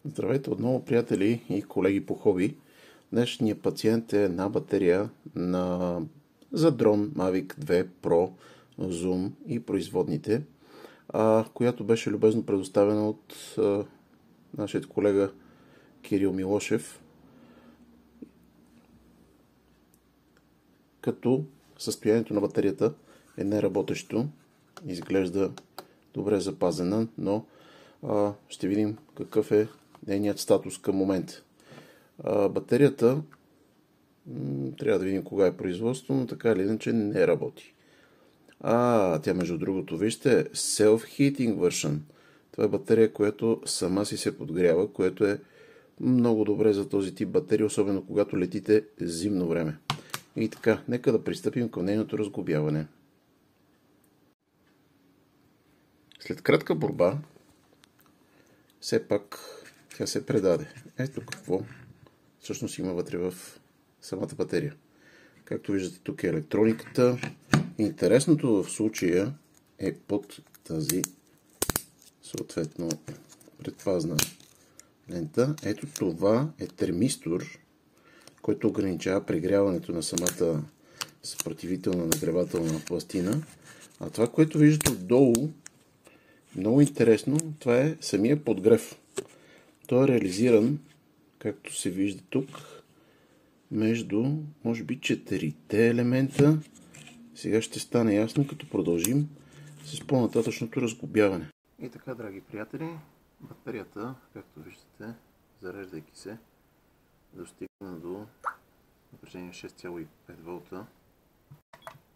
Здравейте отново, приятели и колеги по хоби. Днешният пациент е една батерия за дрон Mavic 2 Pro, Zoom и производните, която беше любезно предоставена от нашият колега Кирил Милошев, като състоянието на батерията е неработещо, изглежда добре запазена, но ще видим какъв е нейният статус към момента. Батерията трябва да видим кога е производство, но така или иначе не работи. Тя между другото, вижте, Self-Heating Version. Това е батерия, която сама си се подгрява, което е много добре за този тип батерии, особено когато летите зимно време. И така, нека да пристъпим към нейното разглобяване. След кратка борба, все пак тя се предаде. Ето какво всъщност има вътре в самата батерия. Както виждате, тук е електрониката. Интересното в случая е под тази съответно предпазна лента. Ето това е термистор, който ограничава прегряването на самата съпротивителна нагревателна пластина. А това, което виждате отдолу, много интересно, това е самия подгрев. Той е реализиран, както се вижда тук, между, може би, 4-те елемента. Сега ще стане ясно, като продължим с по-нататъчното разглобяване. И така, драги приятели, батерията, както виждате, зареждайки се, достигна до напрежение 6,5 волта.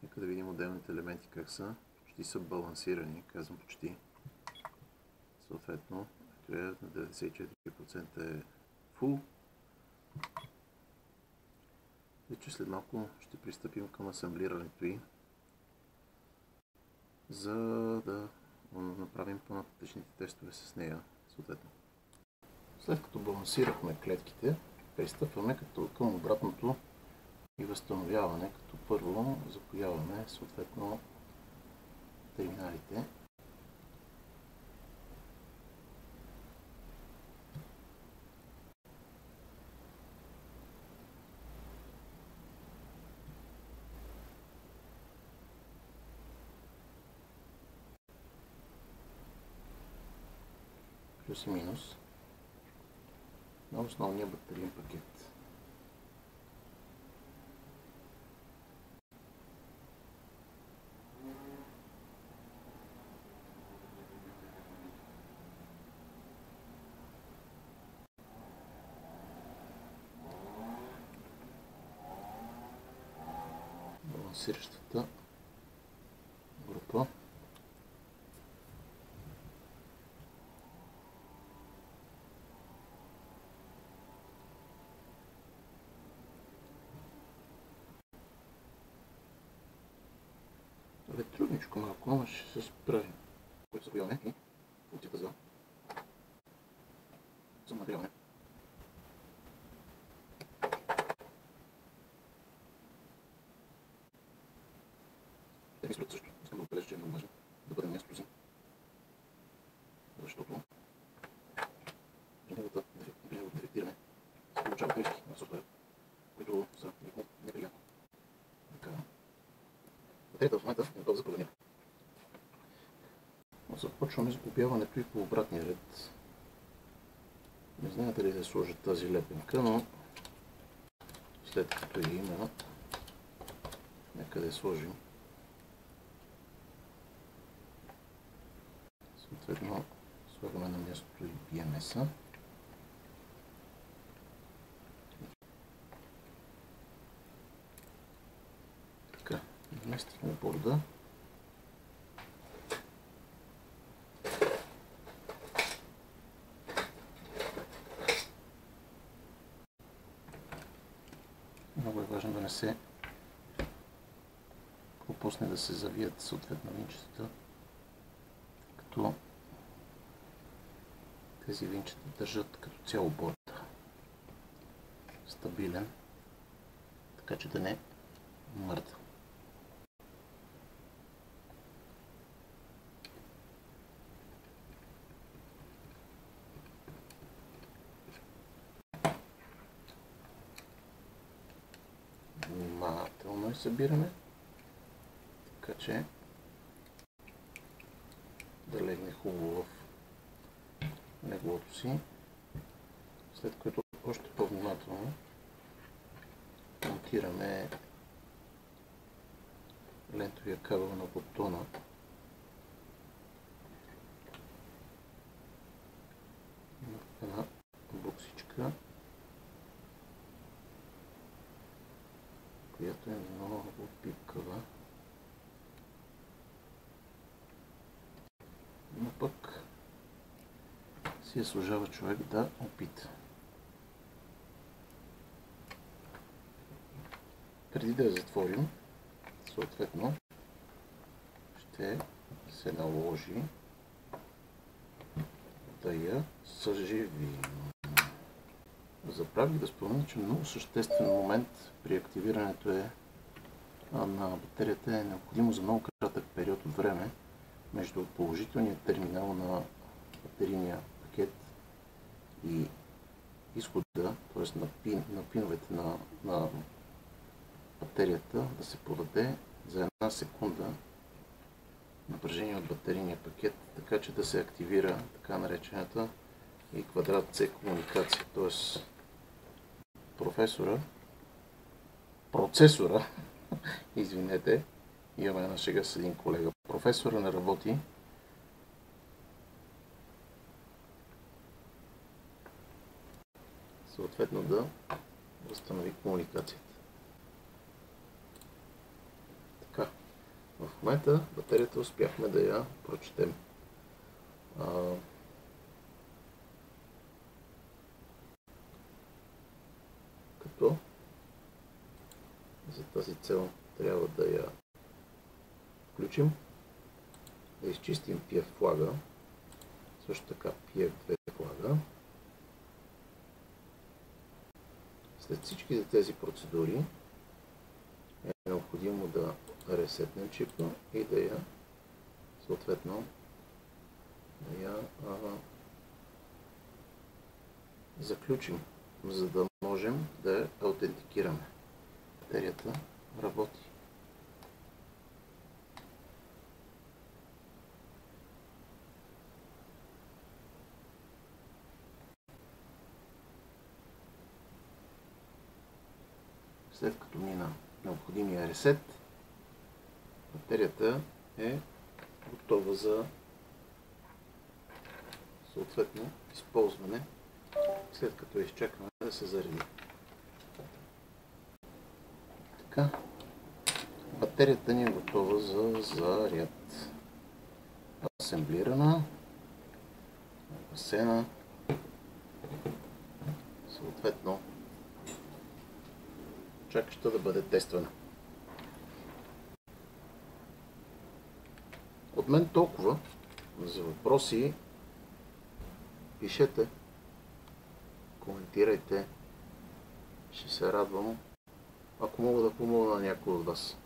Нека да видим отделните елементи как са. Почти са балансирани, казвам почти. Съответно, на 94% е full. И че след малко ще пристъпим към асамблирането й, за да направим по-нататъчните тестове с нея. Съответно, след като балансирахме клетките, пристъпваме към обратното и възстановяване, като първо запояваме съответно терминалите. Плюс и минус на основния батериен пакет. Балансиращата група. Трудничко малко, но ще се справим. Което забавяме и функцията за нагряване. Термисторът също. Искам да отбележа, че е много важно да бъдем ексклюзивни. Защото при неговото дефектиране се получава грешки на софтуера, които са неприятни. Батерията в момента е готова за програмиране. Започваме сглобяването и по обратния ред. Не знаете ли да сложат тази лепенка, но след като я има, нека да я сложим. Съответно, слагаме на мястото и BMS-а. Така, вместихме борда. Много е важно да не се пропусне да се завият съответно винчетата, като тези винчета държат като цяло борда стабилен, така че да не мърда. и събираме, така че да легне хубаво в леглото си, след което още по-внимателно монтираме лентовия кабел на бутона. В една буксичка, която е много пипкава, но пък си я служава човек да опита. Преди да я затворим, съответно ще се наложи да я съживим. Забравих да спомена, че много съществен момент при активирането на батерията е необходимо за много кратък период от време между положителния терминал на батерийния пакет и изхода, т.е. на пиновете на батерията, да се подаде за една секунда напрежение от батерийния пакет, така че да се активира така наречената и квадрат C комуникация, т.е. процесора, извинете, имаме една шега с един колега, процесора не работи, съответно да възстанови комуникацията. Така, в момента батерията успяхме да я прочетем. Като за тази цел трябва да я включим, да изчистим PF флага, също така PF2 флага. След всички тези процедури е необходимо да ресетнем чипа и да я съответно заключим, за да можем да я аутентикираме. Батерията работи. След като мина необходимия ресет, батерията е готова за съответно използване, след като я изчакаме да се зареди. Така, батерията ни е готова за заряд. Асемблирана, гасена, съответно чакаща да бъде тествана. От мен толкова. За въпроси пишете, коментирайте. Ще се радвам, ако мога да помогна на някой от вас.